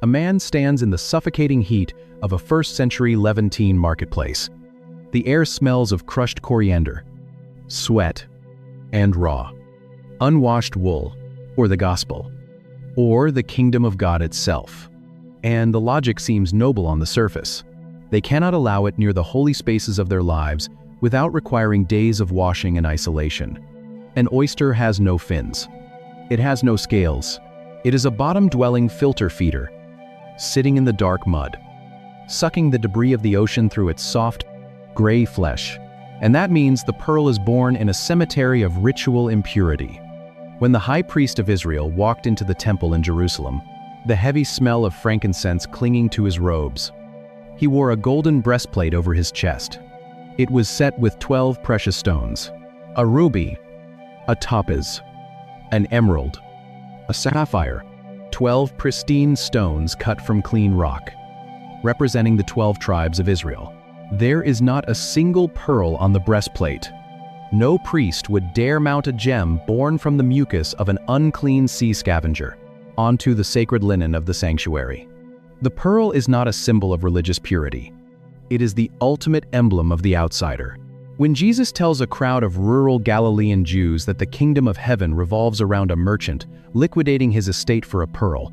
A man stands in the suffocating heat of a first-century Levantine marketplace. The air smells of crushed coriander, sweat, and raw, unwashed wool, or the gospel, or the kingdom of God itself. And the logic seems noble on the surface. They cannot allow it near the holy spaces of their lives without requiring days of washing and isolation. An oyster has no fins. It has no scales. It is a bottom-dwelling filter feeder, sitting in the dark mud, sucking the debris of the ocean through its soft, gray flesh. And that means the pearl is born in a cemetery of ritual impurity. When the high priest of Israel walked into the temple in Jerusalem, the heavy smell of frankincense clinging to his robes, he wore a golden breastplate over his chest. It was set with 12 precious stones: a ruby, a topaz, an emerald, a sapphire, 12 pristine stones cut from clean rock, representing the 12 tribes of Israel. There is not a single pearl on the breastplate. No priest would dare mount a gem born from the mucus of an unclean sea scavenger onto the sacred linen of the sanctuary. The pearl is not a symbol of religious purity. It is the ultimate emblem of the outsider. When Jesus tells a crowd of rural Galilean Jews that the kingdom of heaven revolves around a merchant liquidating his estate for a pearl,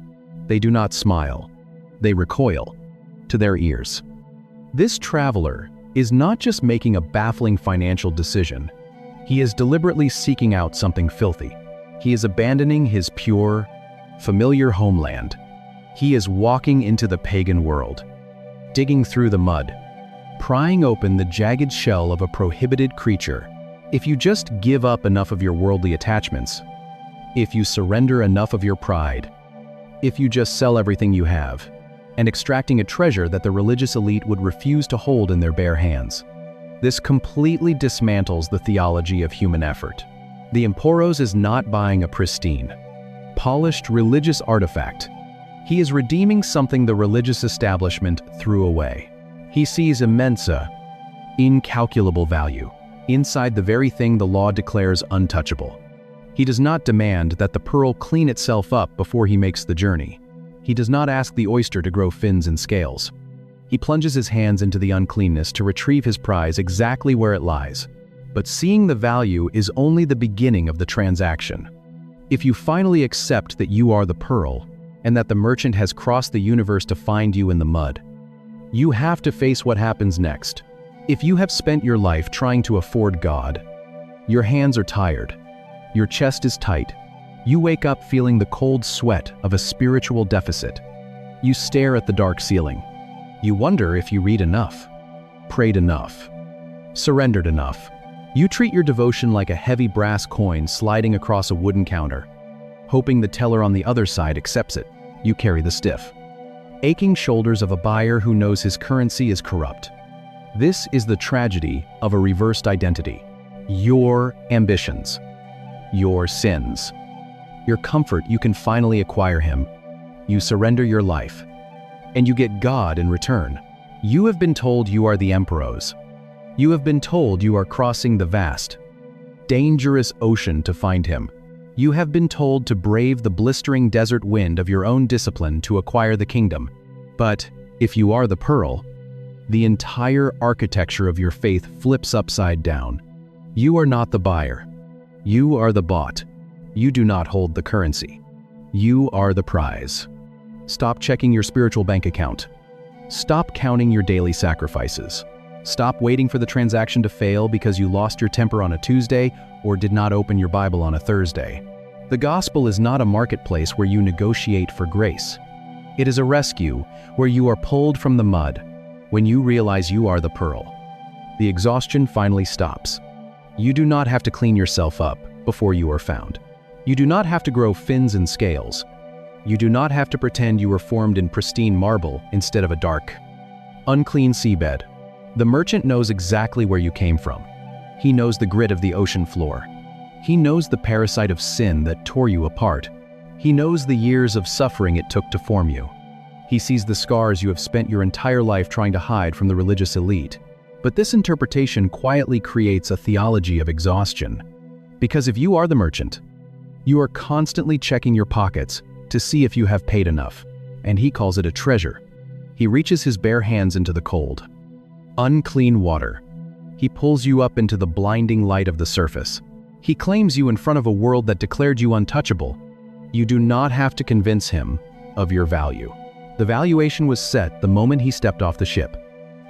they do not smile. They recoil to their ears. This traveler is not just making a baffling financial decision. He is deliberately seeking out something filthy. He is abandoning his pure, familiar homeland. He is walking into the pagan world, digging through the mud, prying open the jagged shell of a prohibited creature. If you just give up enough of your worldly attachments, if you surrender enough of your pride, if you just sell everything you have, and extracting a treasure that the religious elite would refuse to hold in their bare hands. This completely dismantles the theology of human effort. The Emporos is not buying a pristine, polished religious artifact. He is redeeming something the religious establishment threw away. He sees immense, incalculable value inside the very thing the law declares untouchable. He does not demand that the pearl clean itself up before he makes the journey. He does not ask the oyster to grow fins and scales. He plunges his hands into the uncleanness to retrieve his prize exactly where it lies. But seeing the value is only the beginning of the transaction. If you finally accept that you are the pearl, and that the merchant has crossed the universe to find you in the mud, you have to face what happens next. If you have spent your life trying to afford God, your hands are tired, your chest is tight, you wake up feeling the cold sweat of a spiritual deficit. You stare at the dark ceiling. You wonder if you read enough, prayed enough, surrendered enough. You treat your devotion like a heavy brass coin sliding across a wooden counter, hoping the teller on the other side accepts it. You carry the stiff, aching shoulders of a buyer who knows his currency is corrupt. This is the tragedy of a reversed identity. Your ambitions, your sins, your comfort, you can finally acquire him. You surrender your life, and you get God in return. You have been told you are the Emporos. You have been told you are crossing the vast, dangerous ocean to find him. You have been told to brave the blistering desert wind of your own discipline to acquire the kingdom. But if you are the pearl, the entire architecture of your faith flips upside down. You are not the buyer. You are the bought. You do not hold the currency. You are the prize. Stop checking your spiritual bank account. Stop counting your daily sacrifices. Stop waiting for the transaction to fail because you lost your temper on a Tuesday or did not open your Bible on a Thursday. The gospel is not a marketplace where you negotiate for grace. It is a rescue where you are pulled from the mud when you realize you are the pearl. The exhaustion finally stops. You do not have to clean yourself up before you are found. You do not have to grow fins and scales. You do not have to pretend you were formed in pristine marble instead of a dark, unclean seabed. The merchant knows exactly where you came from. He knows the grit of the ocean floor. He knows the parasite of sin that tore you apart. He knows the years of suffering it took to form you. He sees the scars you have spent your entire life trying to hide from the religious elite. But this interpretation quietly creates a theology of exhaustion. Because if you are the merchant, you are constantly checking your pockets to see if you have paid enough. and he calls it a treasure. He reaches his bare hands into the cold, unclean water. He pulls you up into the blinding light of the surface. He claims you in front of a world that declared you untouchable. You do not have to convince him of your value. The valuation was set the moment he stepped off the ship.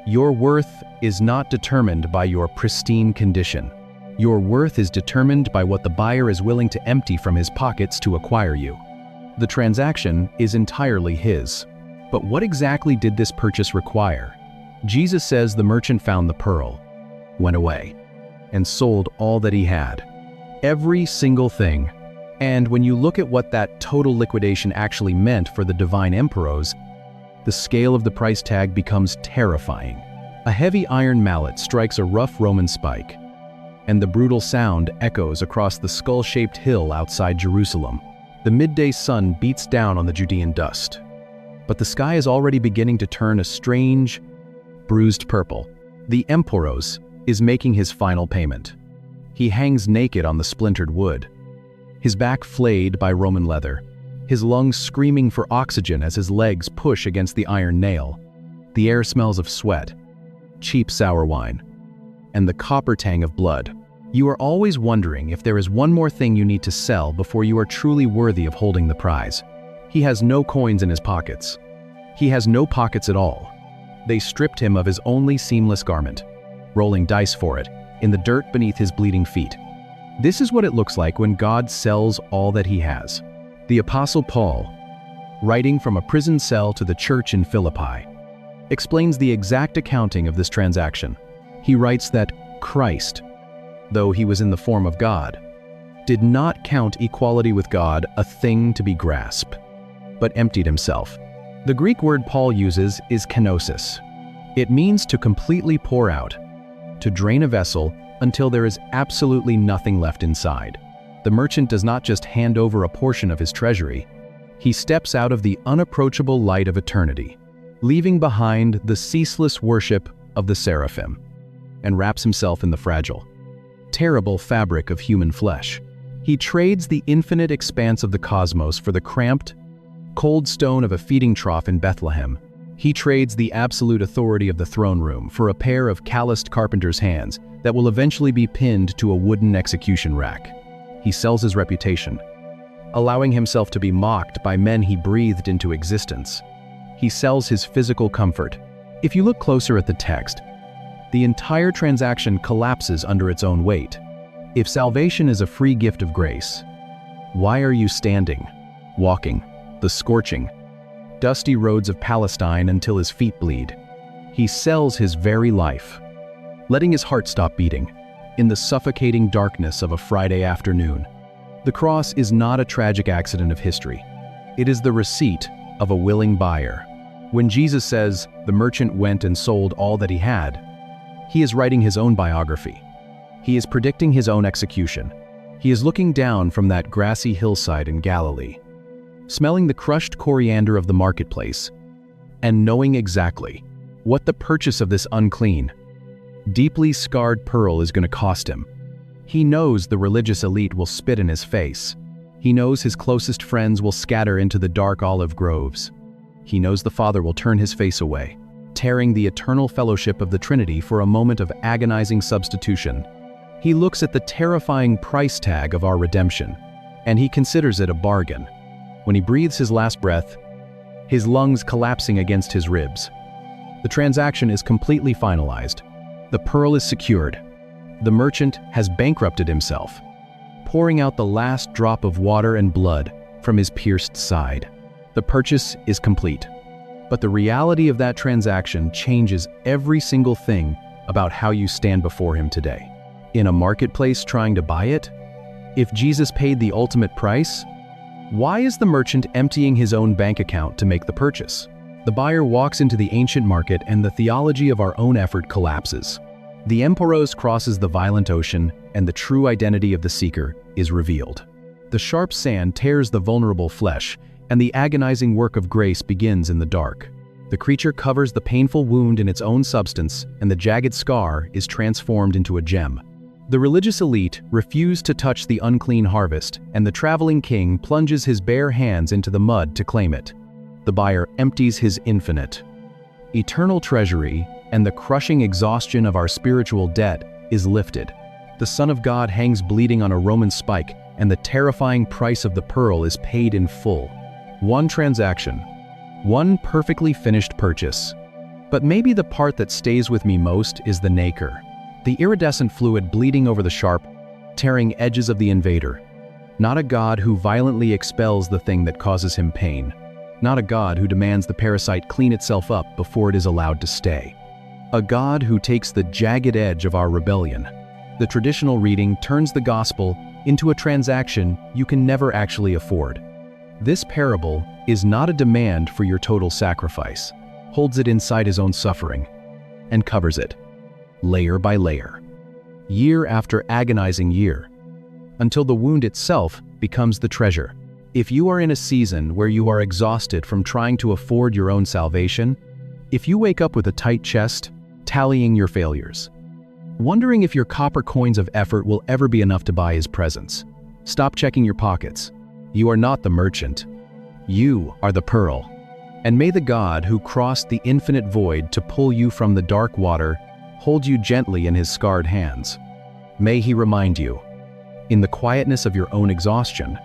Your worth is not determined by your pristine condition. Your worth is determined by what the buyer is willing to empty from his pockets to acquire you. The transaction is entirely his. But what exactly did this purchase require? Jesus says the merchant found the pearl, went away, and sold all that he had. Every single thing. And when you look at what that total liquidation actually meant for the divine emperors, the scale of the price tag becomes terrifying. A heavy iron mallet strikes a rough Roman spike, and the brutal sound echoes across the skull-shaped hill outside Jerusalem. The midday sun beats down on the Judean dust, but the sky is already beginning to turn a strange, bruised purple. The emperos is making his final payment. He hangs naked on the splintered wood, his back flayed by Roman leather, his lungs screaming for oxygen as his legs push against the iron nail. The air smells of sweat, cheap sour wine, and the copper tang of blood. You are always wondering if there is one more thing you need to sell before you are truly worthy of holding the prize. He has no coins in his pockets. He has no pockets at all. They stripped him of his only seamless garment, rolling dice for it, in the dirt beneath his bleeding feet. This is what it looks like when God sells all that he has. The Apostle Paul, writing from a prison cell to the church in Philippi, explains the exact accounting of this transaction. He writes that Christ, though he was in the form of God, did not count equality with God a thing to be grasped, but emptied himself. The Greek word Paul uses is kenosis. It means to completely pour out, to drain a vessel until there is absolutely nothing left inside. The merchant does not just hand over a portion of his treasury. He steps out of the unapproachable light of eternity, leaving behind the ceaseless worship of the seraphim, and wraps himself in the fragile, terrible fabric of human flesh. He trades the infinite expanse of the cosmos for the cramped, cold stone of a feeding trough in Bethlehem. He trades the absolute authority of the throne room for a pair of calloused carpenter's hands that will eventually be pinned to a wooden execution rack. He sells his reputation, allowing himself to be mocked by men he breathed into existence. He sells his physical comfort. If you look closer at the text, the entire transaction collapses under its own weight. If salvation is a free gift of grace, why are you standing, walking, the scorching, dusty roads of Palestine until his feet bleed? He sells his very life, letting his heart stop beating, in the suffocating darkness of a Friday afternoon. The cross is not a tragic accident of history. It is the receipt of a willing buyer. When Jesus says, "The merchant went and sold all that he had," he is writing his own biography. He is predicting his own execution. He is looking down from that grassy hillside in Galilee, smelling the crushed coriander of the marketplace, and knowing exactly what the purchase of this unclean, deeply scarred pearl is going to cost him. He knows the religious elite will spit in his face. He knows his closest friends will scatter into the dark olive groves. He knows the Father will turn his face away, tearing the eternal fellowship of the Trinity for a moment of agonizing substitution. He looks at the terrifying price tag of our redemption, and he considers it a bargain. When he breathes his last breath, his lungs collapsing against his ribs, the transaction is completely finalized. The pearl is secured. The merchant has bankrupted himself, pouring out the last drop of water and blood from his pierced side. The purchase is complete. But the reality of that transaction changes every single thing about how you stand before him today. In a marketplace trying to buy it, if Jesus paid the ultimate price, why is the merchant emptying his own bank account to make the purchase? The buyer walks into the ancient market and the theology of our own effort collapses. The emperos crosses the violent ocean and the true identity of the seeker is revealed. The sharp sand tears the vulnerable flesh and the agonizing work of grace begins in the dark. The creature covers the painful wound in its own substance and the jagged scar is transformed into a gem. The religious elite refuse to touch the unclean harvest and the traveling king plunges his bare hands into the mud to claim it. the buyer empties his infinite, eternal treasury, and the crushing exhaustion of our spiritual debt is lifted. The Son of God hangs bleeding on a Roman spike, and the terrifying price of the pearl is paid in full. One transaction, one perfectly finished purchase. But maybe the part that stays with me most is the nacre, the iridescent fluid bleeding over the sharp, tearing edges of the invader. Not a God who violently expels the thing that causes him pain. Not a God who demands the parasite clean itself up before it is allowed to stay. A God who takes the jagged edge of our rebellion. The traditional reading turns the gospel into a transaction you can never actually afford. This parable is not a demand for your total sacrifice, holds it inside his own suffering, and covers it, layer by layer, year after agonizing year, until the wound itself becomes the treasure. If you are in a season where you are exhausted from trying to afford your own salvation, if you wake up with a tight chest, tallying your failures, wondering if your copper coins of effort will ever be enough to buy his presence, stop checking your pockets. You are not the merchant. You are the pearl. And may the God who crossed the infinite void to pull you from the dark water hold you gently in his scarred hands. May he remind you, in the quietness of your own exhaustion,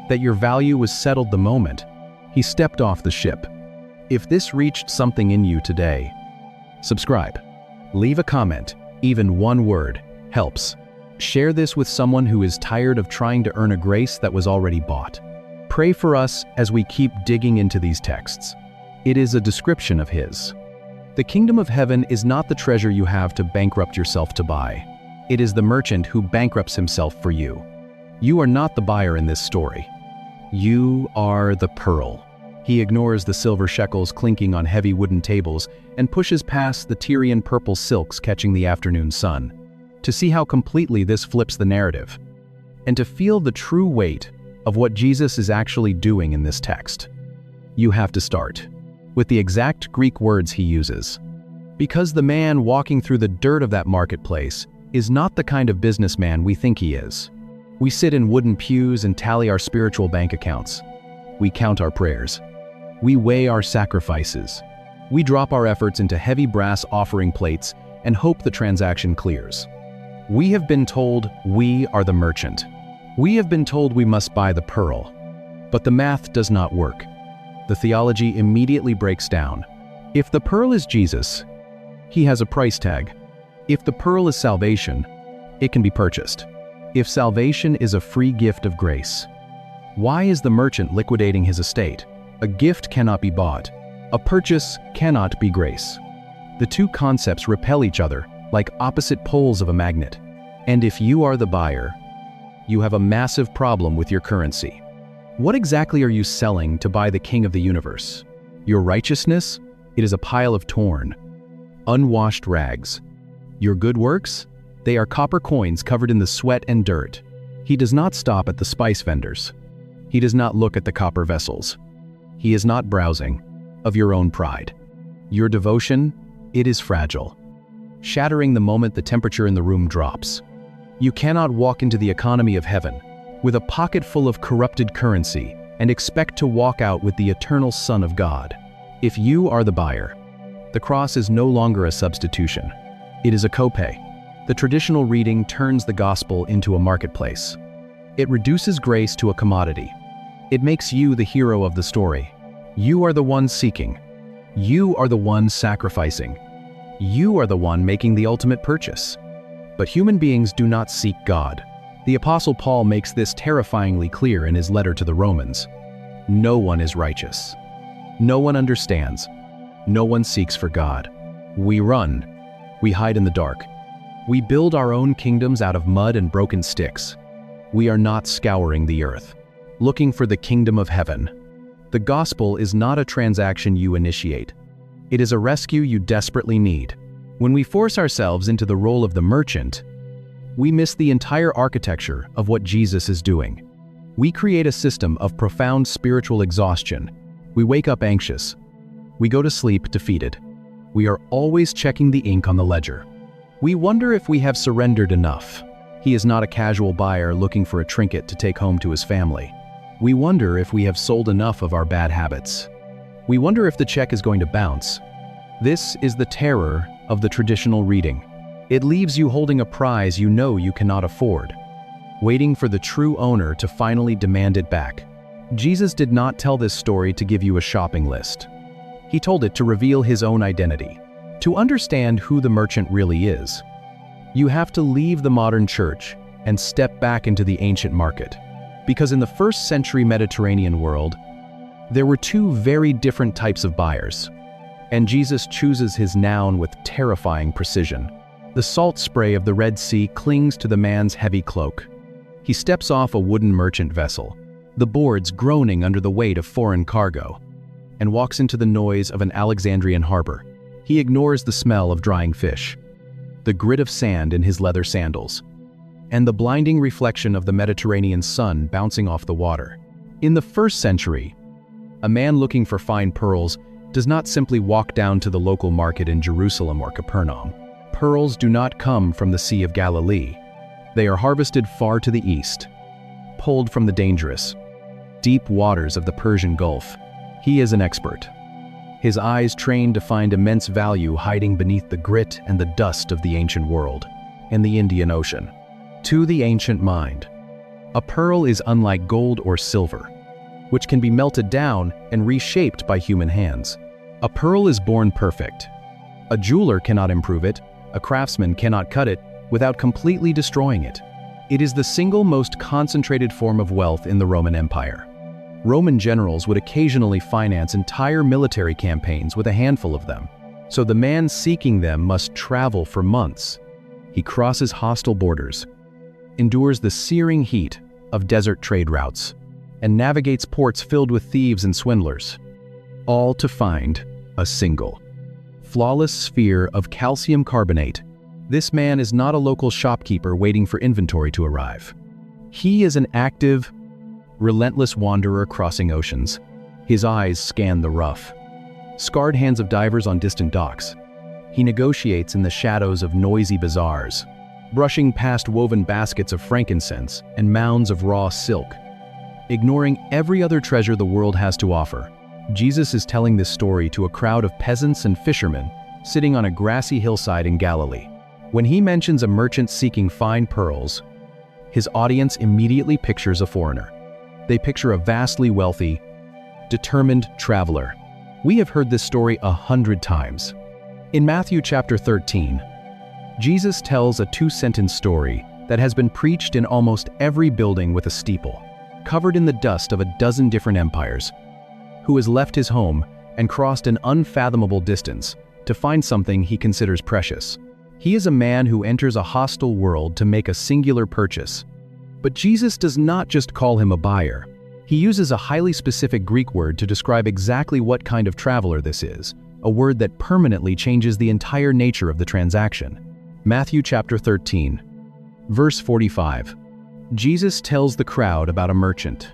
that your value was settled the moment he stepped off the ship. If this reached something in you today, subscribe, leave a comment, even one word helps. Share this with someone who is tired of trying to earn a grace that was already bought. Pray for us as we keep digging into these texts. It is a description of his. The kingdom of heaven is not the treasure you have to bankrupt yourself to buy. It is the merchant who bankrupts himself for you. You are not the buyer in this story. You are the pearl. He ignores the silver shekels clinking on heavy wooden tables and pushes past the Tyrian purple silks catching the afternoon sun, to see how completely this flips the narrative, and to feel the true weight of what Jesus is actually doing in this text. You have to start with the exact Greek words he uses, because the man walking through the dirt of that marketplace is not the kind of businessman we think he is. We sit in wooden pews and tally our spiritual bank accounts. We count our prayers. We weigh our sacrifices. We drop our efforts into heavy brass offering plates and hope the transaction clears. We have been told we are the merchant. We have been told we must buy the pearl. But the math does not work. The theology immediately breaks down. If the pearl is Jesus, he has a price tag. If the pearl is salvation, it can be purchased. If salvation is a free gift of grace, why is the merchant liquidating his estate? A gift cannot be bought. A purchase cannot be grace. The two concepts repel each other like opposite poles of a magnet. And if you are the buyer, you have a massive problem with your currency. What exactly are you selling to buy the King of the universe? Your righteousness? It is a pile of torn, unwashed rags. Your good works? They are copper coins covered in the sweat and dirt. He does not stop at the spice vendors. He does not look at the copper vessels. He is not browsing of your own pride. Your devotion, it is fragile, shattering the moment the temperature in the room drops. You cannot walk into the economy of heaven with a pocket full of corrupted currency and expect to walk out with the eternal Son of God. If you are the buyer, the cross is no longer a substitution. It is a copay. The traditional reading turns the gospel into a marketplace. It reduces grace to a commodity. It makes you the hero of the story. You are the one seeking. You are the one sacrificing. You are the one making the ultimate purchase. But human beings do not seek God. The Apostle Paul makes this terrifyingly clear in his letter to the Romans. No one is righteous. No one understands. No one seeks for God. We run. We hide in the dark. We build our own kingdoms out of mud and broken sticks. We are not scouring the earth, looking for the kingdom of heaven. The gospel is not a transaction you initiate. It is a rescue you desperately need. When we force ourselves into the role of the merchant, we miss the entire architecture of what Jesus is doing. We create a system of profound spiritual exhaustion. We wake up anxious. We go to sleep defeated. We are always checking the ink on the ledger. We wonder if we have surrendered enough. He is not a casual buyer looking for a trinket to take home to his family. We wonder if we have sold enough of our bad habits. We wonder if the check is going to bounce. This is the terror of the traditional reading. It leaves you holding a prize you know you cannot afford, waiting for the true owner to finally demand it back. Jesus did not tell this story to give you a shopping list. He told it to reveal his own identity. To understand who the merchant really is, you have to leave the modern church and step back into the ancient market. Because in the first century Mediterranean world, there were two very different types of buyers. And Jesus chooses his noun with terrifying precision. The salt spray of the Red Sea clings to the man's heavy cloak. He steps off a wooden merchant vessel, the boards groaning under the weight of foreign cargo, and walks into the noise of an Alexandrian harbor. He ignores the smell of drying fish, the grit of sand in his leather sandals, and the blinding reflection of the Mediterranean sun bouncing off the water. In the first century, a man looking for fine pearls does not simply walk down to the local market in Jerusalem or Capernaum. Pearls do not come from the Sea of Galilee. They are harvested far to the east, pulled from the dangerous, deep waters of the Persian Gulf. He is an expert, his eyes trained to find immense value hiding beneath the grit and the dust of the ancient world and the Indian Ocean. To the ancient mind, a pearl is unlike gold or silver, which can be melted down and reshaped by human hands. A pearl is born perfect. A jeweler cannot improve it, a craftsman cannot cut it without completely destroying it. It is the single most concentrated form of wealth in the Roman Empire. Roman generals would occasionally finance entire military campaigns with a handful of them, so the man seeking them must travel for months. He crosses hostile borders, endures the searing heat of desert trade routes, and navigates ports filled with thieves and swindlers, all to find a single, flawless sphere of calcium carbonate. This man is not a local shopkeeper waiting for inventory to arrive. He is an active, relentless wanderer crossing oceans. His eyes scan the rough, scarred hands of divers on distant docks. He negotiates in the shadows of noisy bazaars, brushing past woven baskets of frankincense and mounds of raw silk. Ignoring every other treasure the world has to offer, Jesus is telling this story to a crowd of peasants and fishermen sitting on a grassy hillside in Galilee. When he mentions a merchant seeking fine pearls, his audience immediately pictures a foreigner. They picture a vastly wealthy, determined traveler. We have heard this story 100 times. In Matthew chapter 13, Jesus tells a two-sentence story that has been preached in almost every building with a steeple, covered in the dust of a dozen different empires, who has left his home and crossed an unfathomable distance to find something he considers precious. He is a man who enters a hostile world to make a singular purchase. But Jesus does not just call him a buyer. He uses a highly specific Greek word to describe exactly what kind of traveler this is, a word that permanently changes the entire nature of the transaction. Matthew chapter 13, verse 45. Jesus tells the crowd about a merchant.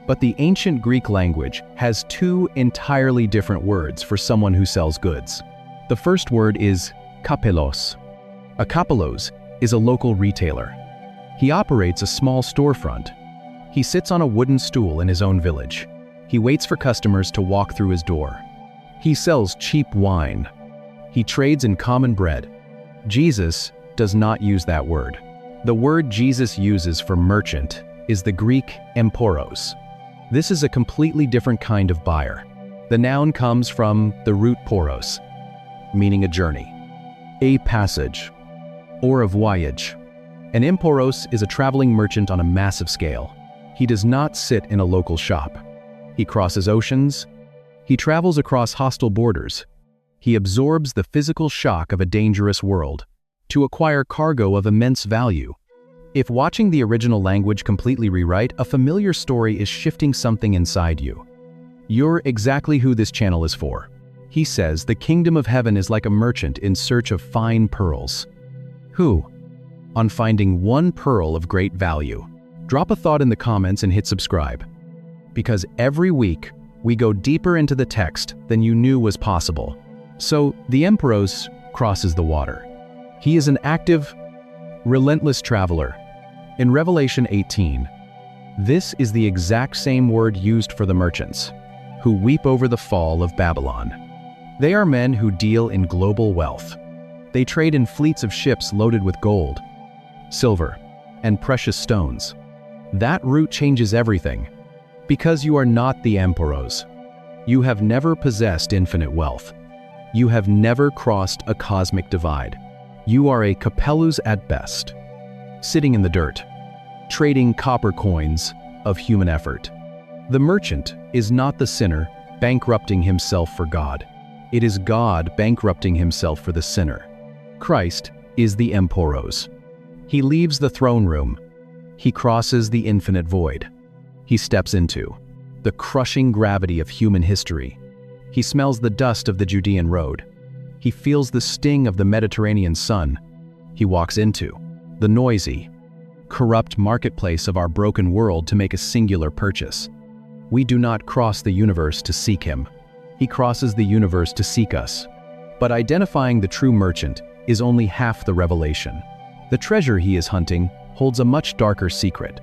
But the ancient Greek language has two entirely different words for someone who sells goods. The first word is kapelos. A kapelos is a local retailer. He operates a small storefront. He sits on a wooden stool in his own village. He waits for customers to walk through his door. He sells cheap wine. He trades in common bread. Jesus does not use that word. The word Jesus uses for merchant is the Greek emporos. This is a completely different kind of buyer. The noun comes from the root poros, meaning a journey, a passage, or a voyage. An emporos is a traveling merchant on a massive scale. He does not sit in a local shop. He crosses oceans. He travels across hostile borders. He absorbs the physical shock of a dangerous world to acquire cargo of immense value. If watching the original language completely rewrite, a familiar story is shifting something inside you. You're exactly who this channel is for. He says the kingdom of heaven is like a merchant in search of fine pearls. Who? On finding one pearl of great value. Drop a thought in the comments and hit subscribe. Because every week, we go deeper into the text than you knew was possible. So, the emporos crosses the water. He is an active, relentless traveler. In Revelation 18, this is the exact same word used for the merchants, who weep over the fall of Babylon. They are men who deal in global wealth. They trade in fleets of ships loaded with gold, silver, and precious stones. That route changes everything. Because you are not the Emporos. You have never possessed infinite wealth. You have never crossed a cosmic divide. You are a Capellus at best, sitting in the dirt, trading copper coins of human effort. The merchant is not the sinner bankrupting himself for God. It is God bankrupting himself for the sinner. Christ is the Emporos. He leaves the throne room. He crosses the infinite void. He steps into the crushing gravity of human history. He smells the dust of the Judean road. He feels the sting of the Mediterranean sun. He walks into the noisy, corrupt marketplace of our broken world to make a singular purchase. We do not cross the universe to seek him. He crosses the universe to seek us. But identifying the true merchant is only half the revelation. The treasure he is hunting holds a much darker secret.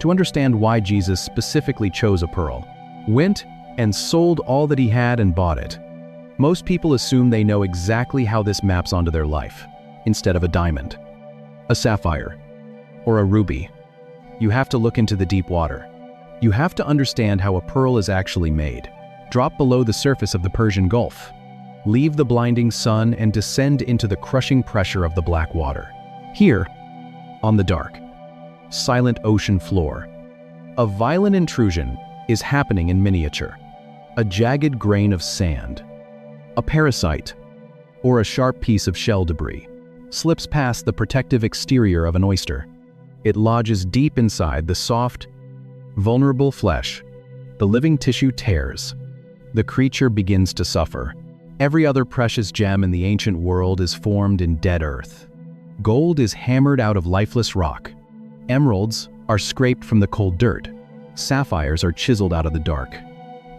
To understand why Jesus specifically chose a pearl, went and sold all that he had and bought it. Most people assume they know exactly how this maps onto their life, instead of a diamond, a sapphire, or a ruby. You have to look into the deep water. You have to understand how a pearl is actually made. Drop below the surface of the Persian Gulf. Leave the blinding sun and descend into the crushing pressure of the black water. Here, on the dark, silent ocean floor, a violent intrusion is happening in miniature. A jagged grain of sand, a parasite, or a sharp piece of shell debris slips past the protective exterior of an oyster. It lodges deep inside the soft, vulnerable flesh. The living tissue tears. The creature begins to suffer. Every other precious gem in the ancient world is formed in dead earth. Gold is hammered out of lifeless rock. Emeralds are scraped from the cold dirt. Sapphires are chiseled out of the dark.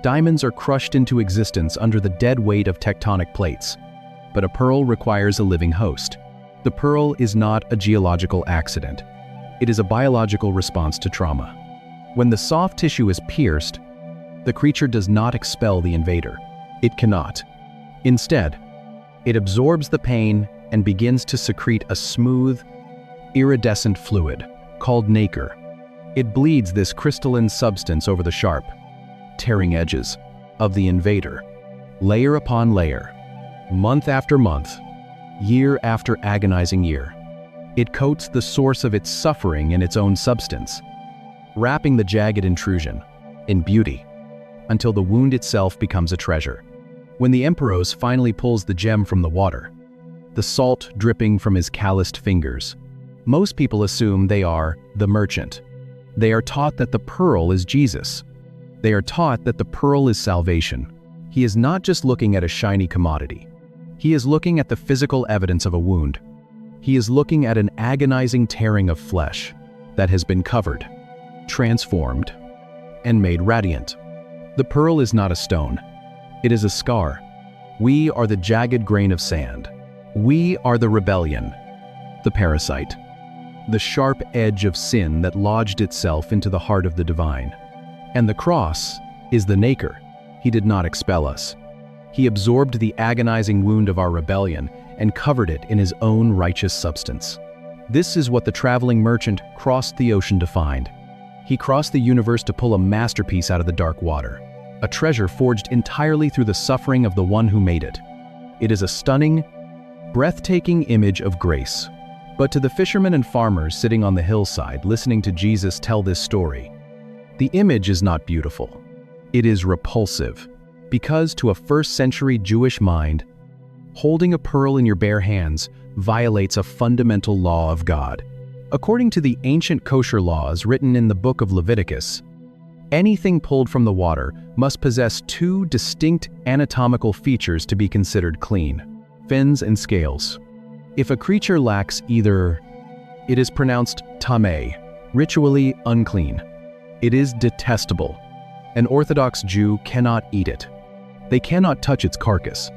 Diamonds are crushed into existence under the dead weight of tectonic plates. But a pearl requires a living host. The pearl is not a geological accident. It is a biological response to trauma. When the soft tissue is pierced, the creature does not expel the invader. It cannot. Instead, it absorbs the pain and begins to secrete a smooth, iridescent fluid called nacre. It bleeds this crystalline substance over the sharp, tearing edges of the invader, layer upon layer, month after month, year after agonizing year. It coats the source of its suffering in its own substance, wrapping the jagged intrusion in beauty until the wound itself becomes a treasure. When the Emporos finally pulls the gem from the water, the salt dripping from his calloused fingers, most people assume they are the merchant. They are taught that the pearl is Jesus. They are taught that the pearl is salvation. He is not just looking at a shiny commodity. He is looking at the physical evidence of a wound. He is looking at an agonizing tearing of flesh that has been covered, transformed, and made radiant. The pearl is not a stone. It is a scar. We are the jagged grain of sand. We are the rebellion, the parasite, the sharp edge of sin that lodged itself into the heart of the divine. And the cross is the nacre. He did not expel us. He absorbed the agonizing wound of our rebellion and covered it in his own righteous substance. This is what the traveling merchant crossed the ocean to find. He crossed the universe to pull a masterpiece out of the dark water, a treasure forged entirely through the suffering of the one who made it. It is a stunning, breathtaking image of grace. But to the fishermen and farmers sitting on the hillside listening to Jesus tell this story, the image is not beautiful. It is repulsive, because to a first-century Jewish mind, holding a pearl in your bare hands violates a fundamental law of God. According to the ancient kosher laws written in the book of Leviticus, anything pulled from the water must possess two distinct anatomical features to be considered clean: fins and scales. If a creature lacks either, it is pronounced tameh, ritually unclean. It is detestable. An Orthodox Jew cannot eat it. They cannot touch its carcass.